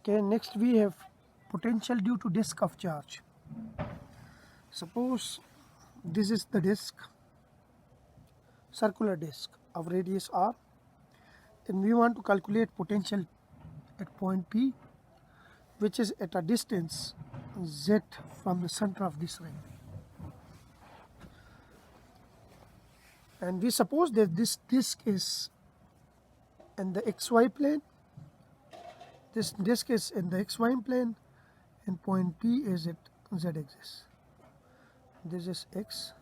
Okay, next we have potential due to disk of charge. Suppose this is the disk, circular disk of radius r, and we want to calculate potential at point P, which is at a distance z from the center of this ring. And we suppose that this disk is in the xy plane, this disk is in the xy plane, and point P is at z axis. This is x,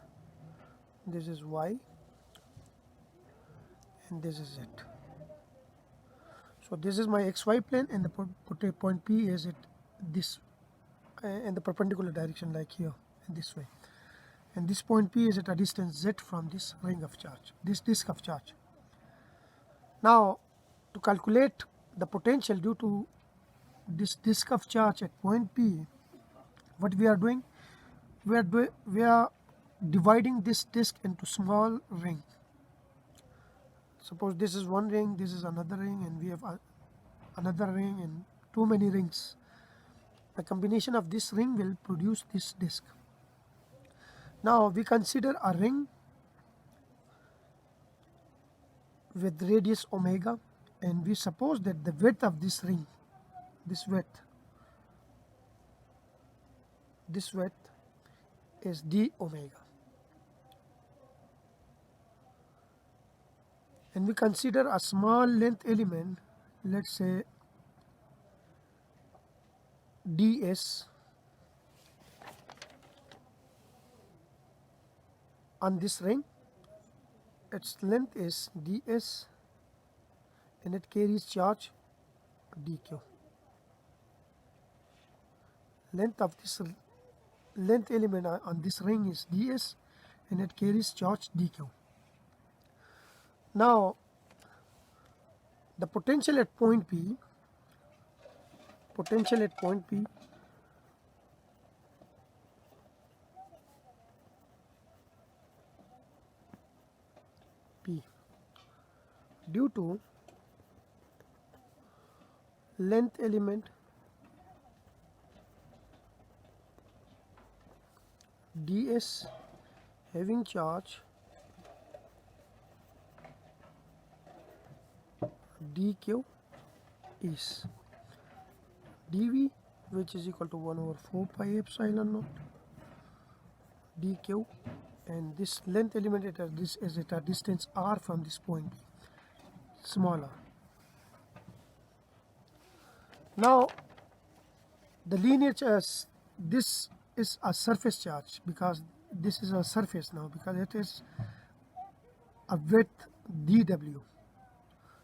this is y, and this is z. So this is my xy plane, and the point P is at this in the perpendicular direction, like here in this way. And this point P is at a distance z from this ring of charge, this disk of charge. Now, to calculate the potential due to this disk of charge at point P, what we are doing, we are dividing this disk into small ring. Suppose this is one ring, this is another ring, and we have another ring and too many rings. The combination of this ring will produce this disk. Now we consider a ring with radius omega, and we suppose that the width of this ring, this width is d omega. And we consider a small length element, let's say ds, on this ring. Its length is ds and it carries charge dq. Length of this length element on this ring is ds and it carries charge dq. Now the potential at point P, due to length element ds having charge dq is dv, which is equal to 1 over 4 pi epsilon naught dq, and this length element is at a distance r from this point, smaller. Now the linear charge, this is a surface charge, because this is a surface now, because it is a width dw.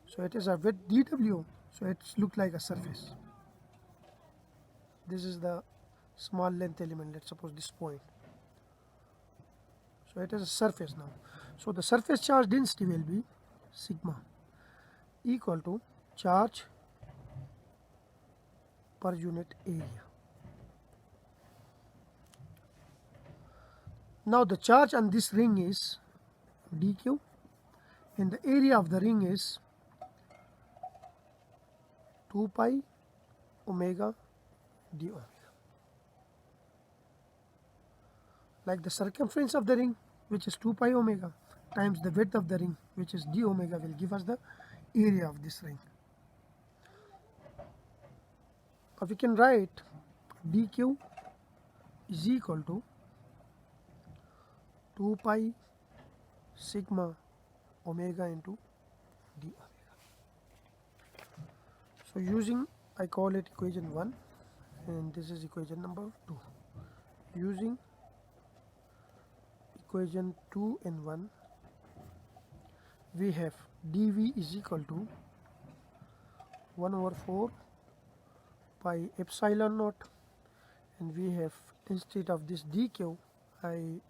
So it is a width dw, so it looks like a surface. This is the small length element, let's suppose this point. So it is a surface now. So the surface charge density will be sigma equal to charge per unit area. Now the charge on this ring is dq and the area of the ring is 2 pi omega d omega. Like the circumference of the ring, which is 2 pi omega, times the width of the ring, which is d omega, will give us the area of this ring. Or we can write dq is equal to 2 pi sigma omega into d omega. So using, I call it equation 1 and this is equation number 2. Using equation 2 and 1, we have dv is equal to 1 over 4 pi epsilon naught, and we have, instead of this dq, I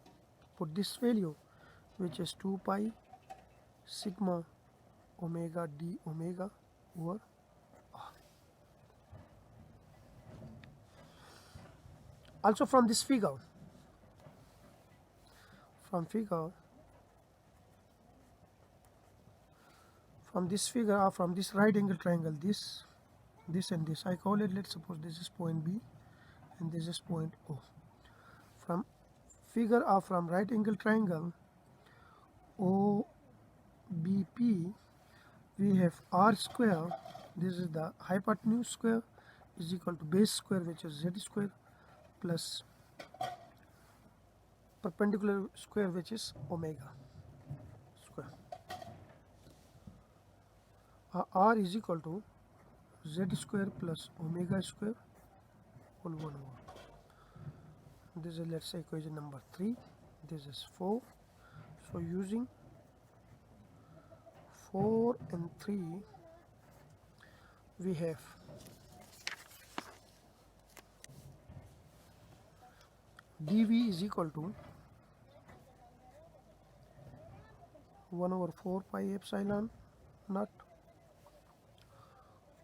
put this value, which is 2 pi sigma omega d omega over r. Also from this figure, from this right angle triangle, this this and this. I call it, let's suppose this is point B and this is point O. From figure of from right angle triangle OBP, we have R square, this is the hypotenuse square, is equal to base square, which is Z square, plus perpendicular square, which is omega square. R is equal to Z square plus omega square whole 1 over. This is, let's say, equation number 3. This is 4. So using 4 and 3, we have dV is equal to 1 over 4 pi epsilon naught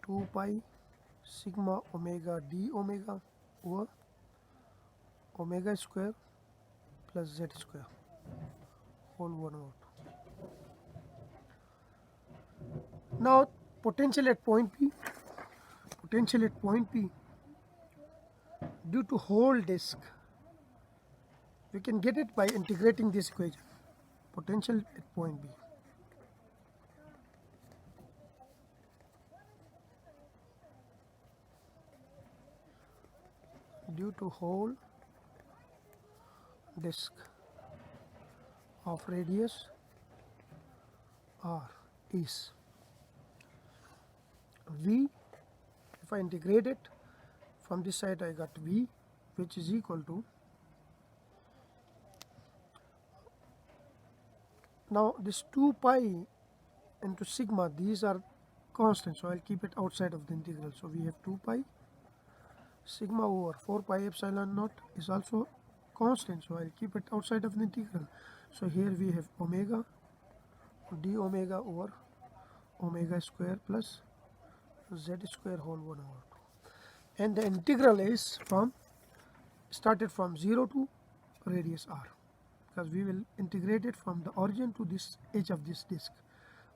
2 pi sigma omega d omega over omega square plus Z square whole 1 over 2. Now potential at point P, due to whole disk, we can get it by integrating this equation. Potential at point B. Due to whole disk of radius R is V. If I integrate it from this side, I got V, which is equal to, now this 2 pi into sigma, these are constant, so I'll keep it outside of the integral. So we have 2 pi sigma over 4 pi epsilon naught is also constant, so I'll keep it outside of the integral. So here we have omega d omega over omega square plus Z square whole 1 over 2. And the integral is started from 0 to radius R, because we will integrate it from the origin to this edge of this disk.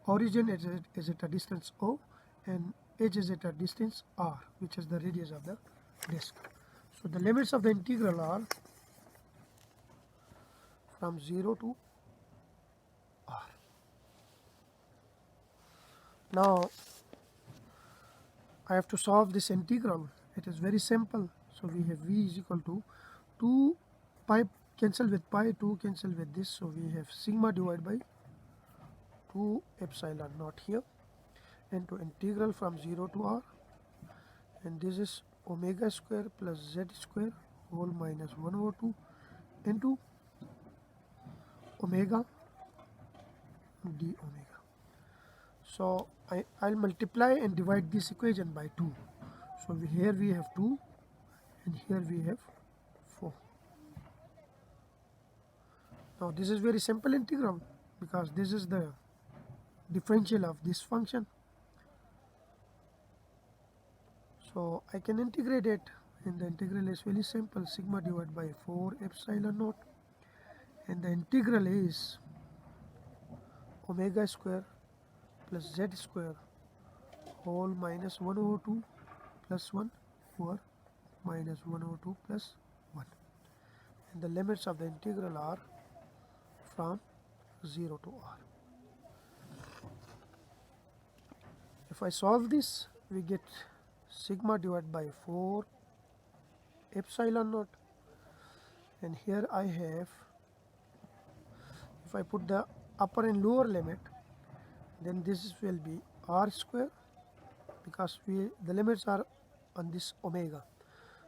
Origin is at a distance O and edge is at a distance R, which is the radius of the disk. So the limits of the integral are from 0 to R. Now I have to solve this integral. It is very simple. So we have V is equal to 2 pi cancel with pi, 2 cancel with this. So we have sigma divided by 2 epsilon naught here, and to integral from 0 to R, and this is omega square plus Z square whole minus 1 over 2 into omega d omega. So I'll multiply and divide this equation by 2. So here we have 2 and here we have 4. Now this is very simple integral, because this is the differential of this function. So I can integrate it, and the integral is very simple, sigma divided by 4 epsilon naught, and the integral is omega square plus Z square whole minus 1 over 2 plus 1 over minus 1 over 2 plus 1. And the limits of the integral are from 0 to R. If I solve this, we get sigma divided by 4 epsilon naught, and here I have, if I put the upper and lower limit, then this will be R square, because the limits are on this omega.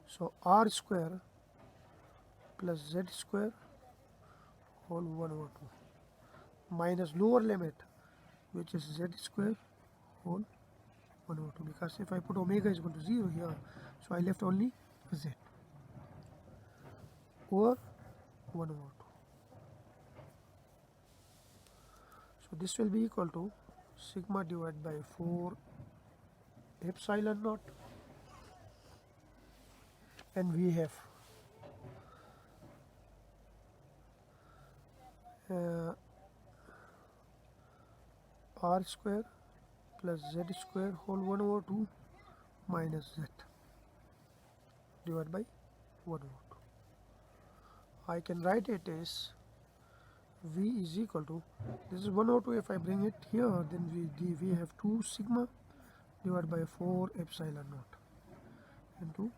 So R square plus Z square whole 1 over 2 minus lower limit, which is Z square whole 1 over 2, because if I put omega is equal to 0 here, so I left only Z over 1 over 2. So this will be equal to sigma divided by 4 epsilon naught, and we have R square plus Z square whole 1 over 2 minus z divided by 1 over 2. I can write it as V is equal to, this is 1 over 2. If I bring it here, then we have 2 sigma divided by 4 epsilon naught into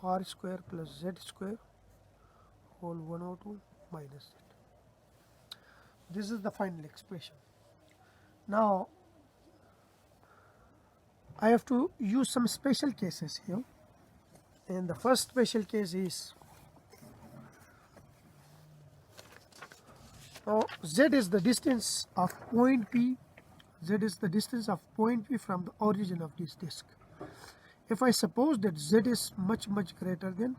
r square plus z square whole 1 over 2 minus z. This is the final expression. Now I have to use some special cases here, and the first special case is, now z is the distance of point P. Z is the distance of point P from the origin of this disk. If I suppose that z is much greater than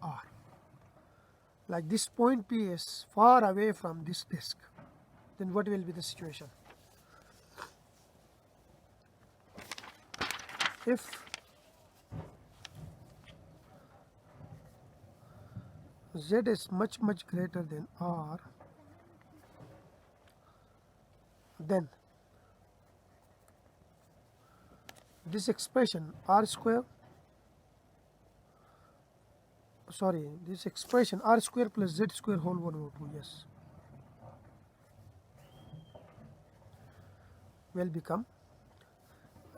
r, like this point P is far away from this disk, then what will be the situation? If z is much greater than r, then this expression r square, this expression r square plus z square whole 1 over 2, yes, will become,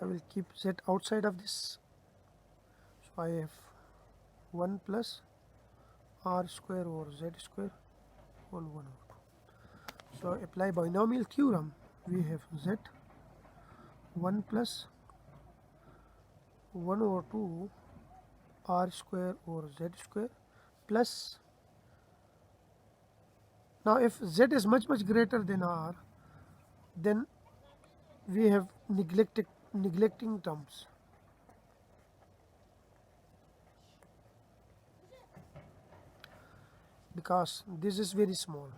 I will keep z outside of this, so I have 1 plus r square over z square whole 1 over 2. So apply binomial theorem, we have z 1 plus 1 over 2 r square over z square plus, now if z is much greater than r, then we have neglecting terms. Because this is very small.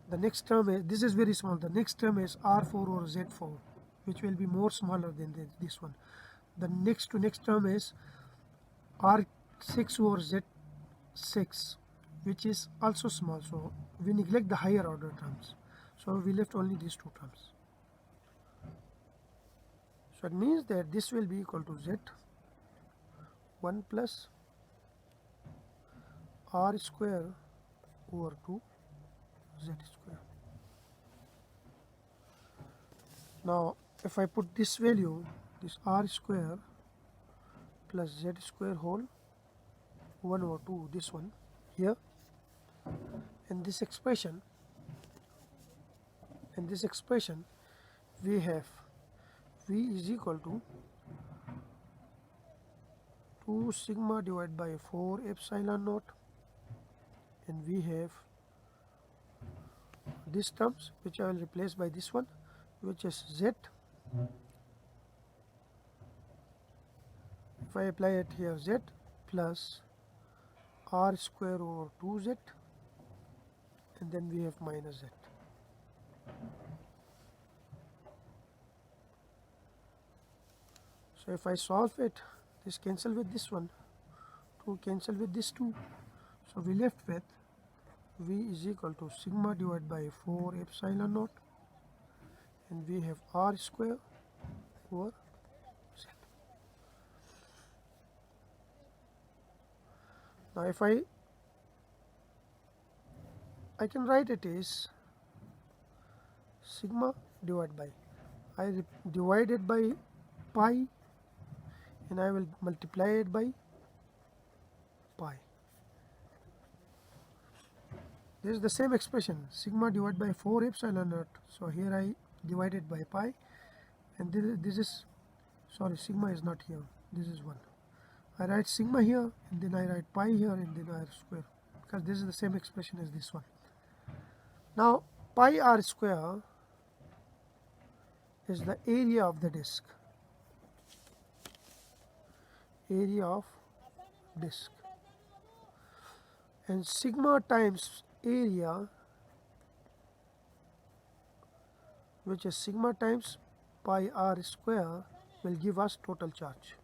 The next term is, this is very small. The next term is r4 or z4, which will be more smaller than this one. The next term is r6 or z6, which is also small. So we neglect the higher order terms. So we left only these two terms. So it means that this will be equal to z 1 plus r square over 2 z square. Now if I put this value, this r square plus z square whole 1 over 2, this one here, in this expression, we have V is equal to 2 sigma divided by 4 epsilon naught, and we have these terms which I will replace by this one, which is z. If I apply it here, z plus r square over 2z, and then we have minus z. So if I solve it, this cancel with this one, 2 cancel with this 2, so we left with V is equal to sigma divided by 4 epsilon naught, and we have r square over z. Now if I can write it as sigma divided by, I divide it by pi, and I will multiply it by pi. This is the same expression, sigma divided by 4 epsilon naught. So here I divide it by pi, and this is, sorry, sigma is not here, this is 1. I write sigma here, and then I write pi here, and then r square, because this is the same expression as this one. Now pi r square is the area of the disk. Area of disk, and sigma times area, which is sigma times pi r square, will give us total charge.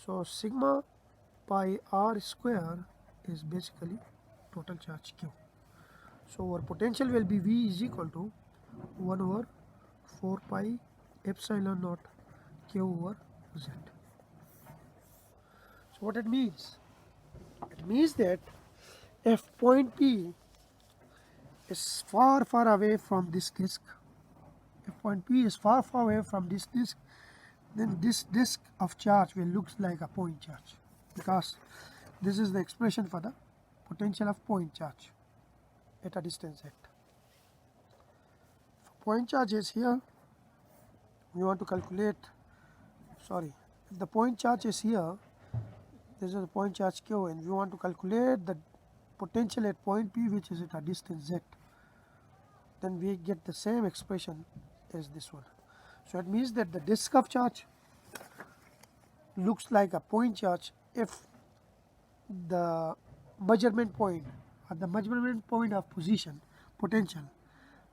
So sigma pi r square is basically total charge Q. So our potential will be V is equal to 1 over 4 pi epsilon naught q over z. So what it means? It means that if point P is far away from this disk, if point P is far away from this disk, then this disk of charge will look like a point charge, because this is the expression for the potential of point charge at a distance z. If point charge is here, we want to calculate, if the point charge is here, this is the point charge q, and we want to calculate the potential at point P, which is at a distance z, then we get the same expression as this one. So it means that the disk of charge looks like a point charge if the measurement point, at the measurement point of position, potential,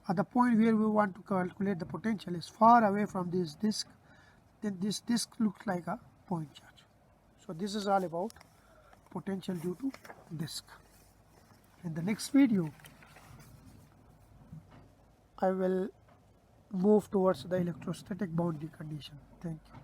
at the point where we want to calculate the potential is far away from this disk, then this disk looks like a point charge. So this is all about potential due to disk. In the next video, I will move towards the electrostatic boundary condition. Thank you.